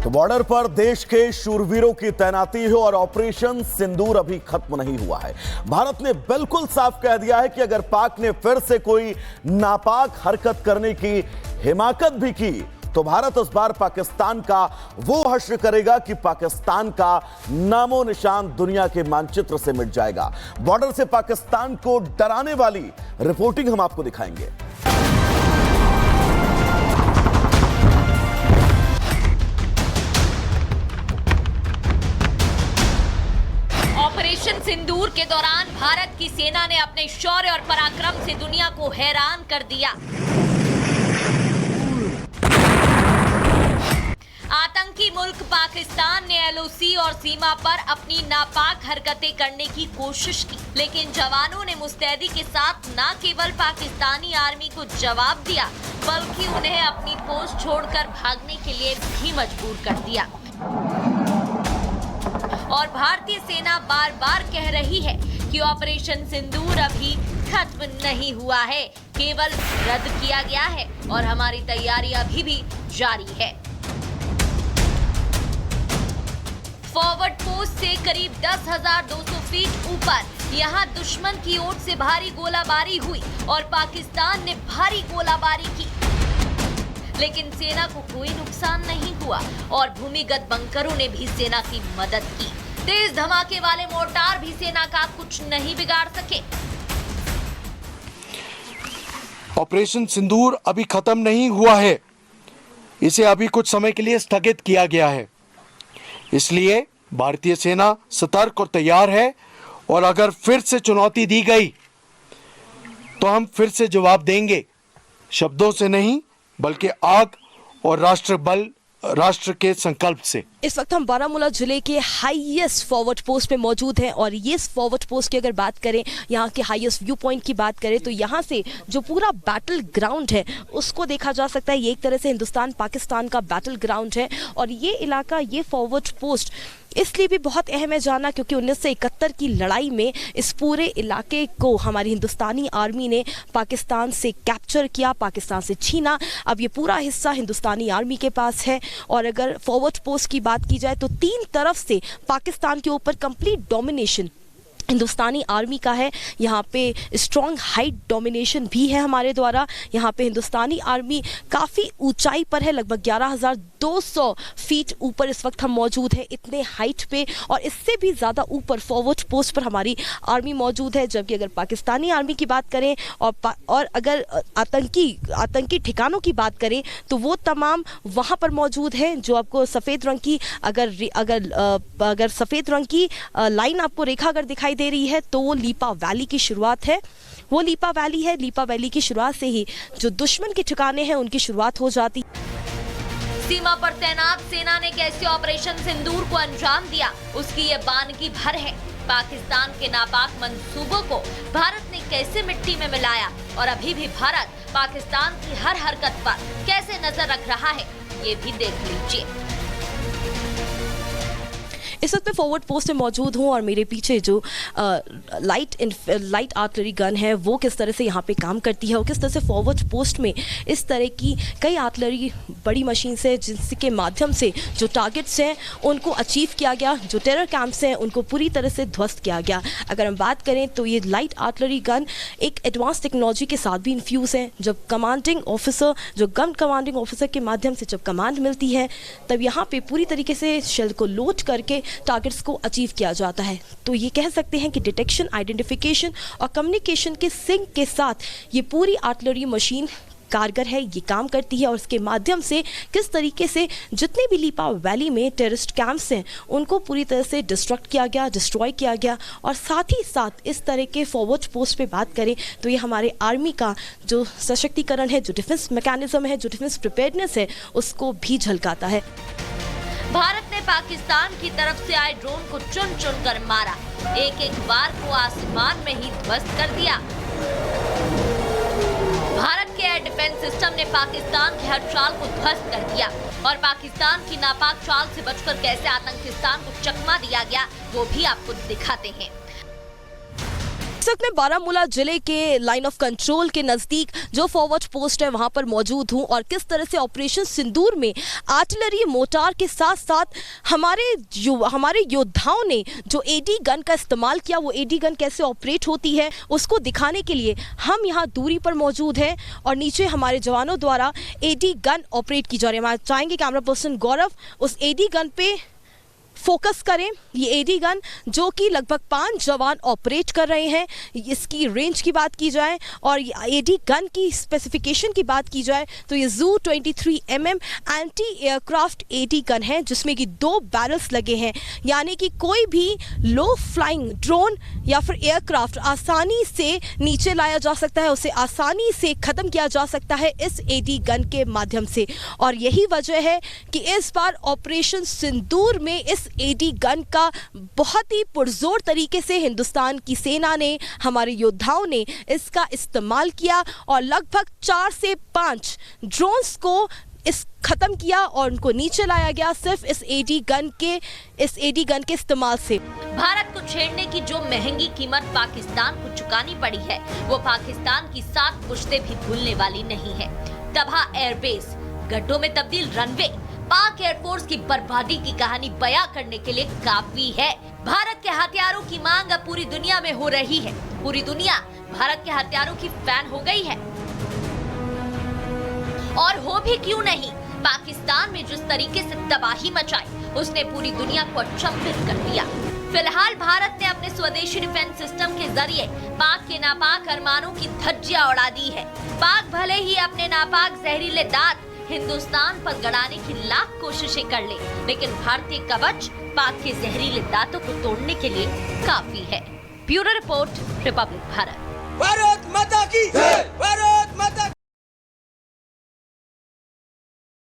तो बॉर्डर पर देश के शूरवीरों की तैनाती हो और ऑपरेशन सिंदूर अभी खत्म नहीं हुआ है। भारत ने बिल्कुल साफ कह दिया है कि अगर पाक ने फिर से कोई नापाक हरकत करने की हिमाकत भी की तो भारत इस बार पाकिस्तान का वो हश्र करेगा कि पाकिस्तान का नामो निशान दुनिया के मानचित्र से मिट जाएगा। बॉर्डर से पाकिस्तान को डराने वाली रिपोर्टिंग हम आपको दिखाएंगे। ऑपरेशन सिंदूर के दौरान भारत की सेना ने अपने शौर्य और पराक्रम से दुनिया को हैरान कर दिया। आतंकी मुल्क पाकिस्तान ने एलओसी और सीमा पर अपनी नापाक हरकतें करने की कोशिश की, लेकिन जवानों ने मुस्तैदी के साथ न केवल पाकिस्तानी आर्मी को जवाब दिया, बल्कि उन्हें अपनी पोस्ट छोड़कर भागने के लिए भी मजबूर कर दिया। और भारतीय सेना बार बार कह रही है कि ऑपरेशन सिंदूर अभी खत्म नहीं हुआ है, केवल रद्द किया गया है और हमारी तैयारी अभी भी जारी है। फॉरवर्ड पोस्ट से करीब 10,200 फीट ऊपर यहां दुश्मन की ओर से भारी गोलाबारी हुई और पाकिस्तान ने भारी गोलाबारी की, लेकिन सेना को कोई नुकसान नहीं हुआ और भूमिगत बंकरों ने भी सेना की मदद की। तेज धमाके वाले मोर्टार भी सेना का कुछ नहीं बिगाड़ सके। ऑपरेशन सिंदूर अभी खत्म नहीं हुआ है, इसे अभी कुछ समय के लिए स्थगित किया गया है। इसलिए भारतीय सेना सतर्क और तैयार है और अगर फिर से चुनौती दी गई तो हम फिर से जवाब देंगे, शब्दों से नहीं बल्कि आग और राष्ट्र के संकल्प से। इस वक्त हम बारामूला जिले के हाईएस्ट फॉरवर्ड पोस्ट में मौजूद हैं और ये फॉरवर्ड पोस्ट की अगर बात करें, यहाँ के हाईएस्ट व्यू पॉइंट की बात करें तो यहाँ से जो पूरा बैटल ग्राउंड है उसको देखा जा सकता है। ये एक तरह से हिंदुस्तान पाकिस्तान का बैटल ग्राउंड है और ये इलाका, ये फॉरवर्ड पोस्ट इसलिए भी बहुत अहम है जाना क्योंकि 1971 की लड़ाई में इस पूरे इलाके को हमारी हिंदुस्तानी आर्मी ने पाकिस्तान से कैप्चर किया, पाकिस्तान से छीना। अब ये पूरा हिस्सा हिंदुस्तानी आर्मी के पास है और अगर फॉरवर्ड पोस्ट की बात की जाए तो तीन तरफ से पाकिस्तान के ऊपर कंप्लीट डोमिनेशन हिंदुस्तानी आर्मी का है। यहाँ पे स्ट्रॉन्ग हाइट डोमिनेशन भी है हमारे द्वारा। यहाँ पे हिंदुस्तानी आर्मी काफ़ी ऊंचाई पर है, लगभग 11,200 फीट ऊपर इस वक्त हम मौजूद हैं, इतने हाइट पे, और इससे भी ज़्यादा ऊपर फॉरवर्ड पोस्ट पर हमारी आर्मी मौजूद है। जबकि अगर पाकिस्तानी आर्मी की बात करें और अगर आतंकी ठिकानों की बात करें तो वो तमाम वहाँ पर मौजूद हैं। जो आपको सफ़ेद रंग की अगर सफ़ेद रंग की लाइन आपको रेखा अगर दिखाई दे रही है तो वो लीपा वैली की शुरुआत है, वो लीपा वैली है। लीपा वैली की शुरुआत से ही जो दुश्मन के ठिकाने हैं उनकी शुरुआत हो जाती। सीमा पर तैनात सेना ने कैसे ऑपरेशन सिंदूर को अंजाम दिया, उसकी ये बानगी भर है। पाकिस्तान के नापाक मंसूबों को भारत ने कैसे मिट्टी में मिलाया और अभी भी भारत पाकिस्तान की हर हरकत पर कैसे नजर रख रहा है, ये भी देख लीजिए। इस वक्त मैं फॉरवर्ड पोस्ट में मौजूद हूँ और मेरे पीछे जो लाइट आर्टिलरी गन है वो किस तरह से यहाँ पे काम करती है और किस तरह से फॉरवर्ड पोस्ट में इस तरह की कई आर्टिलरी बड़ी मशीन से जिसके माध्यम से जो टारगेट्स हैं उनको अचीव किया गया, जो टेरर कैंप्स हैं उनको पूरी तरह से ध्वस्त किया गया। अगर हम बात करें तो ये लाइट आर्टिलरी गन एक एडवांस टेक्नोलॉजी के साथ भी इन्फ्यूज़ है। जब कमांडिंग ऑफिसर के माध्यम से जब कमांड मिलती है तब यहाँ पे पूरी तरीके से शेल को लोड करके टारगेट्स को अचीव किया जाता है। तो ये कह सकते हैं कि डिटेक्शन, आइडेंटिफिकेशन और कम्युनिकेशन के सिंक के साथ ये पूरी आर्टिलरी मशीन कारगर है, ये काम करती है और इसके माध्यम से किस तरीके से जितने भी लीपा वैली में टेररिस्ट कैंप्स हैं उनको पूरी तरह से डिस्ट्रॉय किया गया। और साथ ही साथ इस तरह के फॉरवर्ड पोस्ट पे बात करें तो ये हमारे आर्मी का जो सशक्तिकरण है, जो डिफेंस मैकेनिज्म है, जो डिफेंस प्रिपेयर्डनेस है, उसको भी झलकाता है। भारत ने पाकिस्तान की तरफ से आए ड्रोन को चुन चुन कर मारा, एक एक बार को आसमान में ही ध्वस्त कर दिया। भारत के एयर डिफेंस सिस्टम ने पाकिस्तान की हर चाल को ध्वस्त कर दिया और पाकिस्तान की नापाक चाल से बचकर कैसे आतंकिस्तान को चकमा दिया गया वो भी आपको दिखाते हैं। इस वक्त मैं बारामूला जिले के लाइन ऑफ कंट्रोल के नजदीक जो फॉरवर्ड पोस्ट है वहां पर मौजूद हूं और किस तरह से ऑपरेशन सिंदूर में आर्टिलरी मोर्टार के साथ साथ हमारे योद्धाओं ने जो एडी गन का इस्तेमाल किया, वो एडी गन कैसे ऑपरेट होती है उसको दिखाने के लिए हम यहां दूरी पर मौजूद हैं और नीचे हमारे जवानों द्वारा एडी गन ऑपरेट की जा रही है। हम चाहेंगे कैमरा पर्सन गौरव उस एडी गन पे फोकस करें। ये एडी गन जो कि लगभग 5 जवान ऑपरेट कर रहे हैं, इसकी रेंज की बात की जाए और एडी गन की स्पेसिफिकेशन की बात की जाए तो ये जू 23mm anti aircraft AD gun है जिसमें कि 2 बैरल्स लगे हैं, यानी कि कोई भी लो फ्लाइंग ड्रोन या फिर एयरक्राफ्ट आसानी से नीचे लाया जा सकता है, उसे आसानी से ख़त्म किया जा सकता है इस एडी गन के माध्यम से। और यही वजह है कि इस बार ऑपरेशन सिंदूर में इस एडी गन का बहुत ही पुरजोर तरीके से हिंदुस्तान की सेना ने, हमारे योद्धाओं ने इसका इस्तेमाल किया और लगभग 4 से 5 ड्रोन्स को खत्म किया और उनको नीचे लाया गया सिर्फ इस एडी गन के इस्तेमाल से। भारत को छेड़ने की जो महंगी कीमत पाकिस्तान को चुकानी पड़ी है वो पाकिस्तान की 7 पुश्तें भी भूलने वाली नहीं है। तबाह एयरबेस, गड्ढों में तब्दील रनवे, पाक एयरफोर्स की बर्बादी की कहानी बयां करने के लिए काफी है। भारत के हथियारों की मांग अब पूरी दुनिया में हो रही है। पूरी दुनिया भारत के हथियारों की फैन हो गई है और हो भी क्यों नहीं। पाकिस्तान में जिस तरीके से तबाही मचाई उसने पूरी दुनिया को अचंभित कर दिया। फिलहाल भारत ने अपने स्वदेशी डिफेंस सिस्टम के जरिए पाक के नापाक अरमानों की धज्जियां उड़ा दी है। पाक भले ही अपने नापाक जहरीले दांत हिंदुस्तान पर गड़ाने की लाख कोशिशें कर ले, लेकिन भारतीय कवच पाक के जहरीले दांतों को तोड़ने के लिए काफी है। Bureau report, Republic Bharat. Bharat माता की जय, भारत माता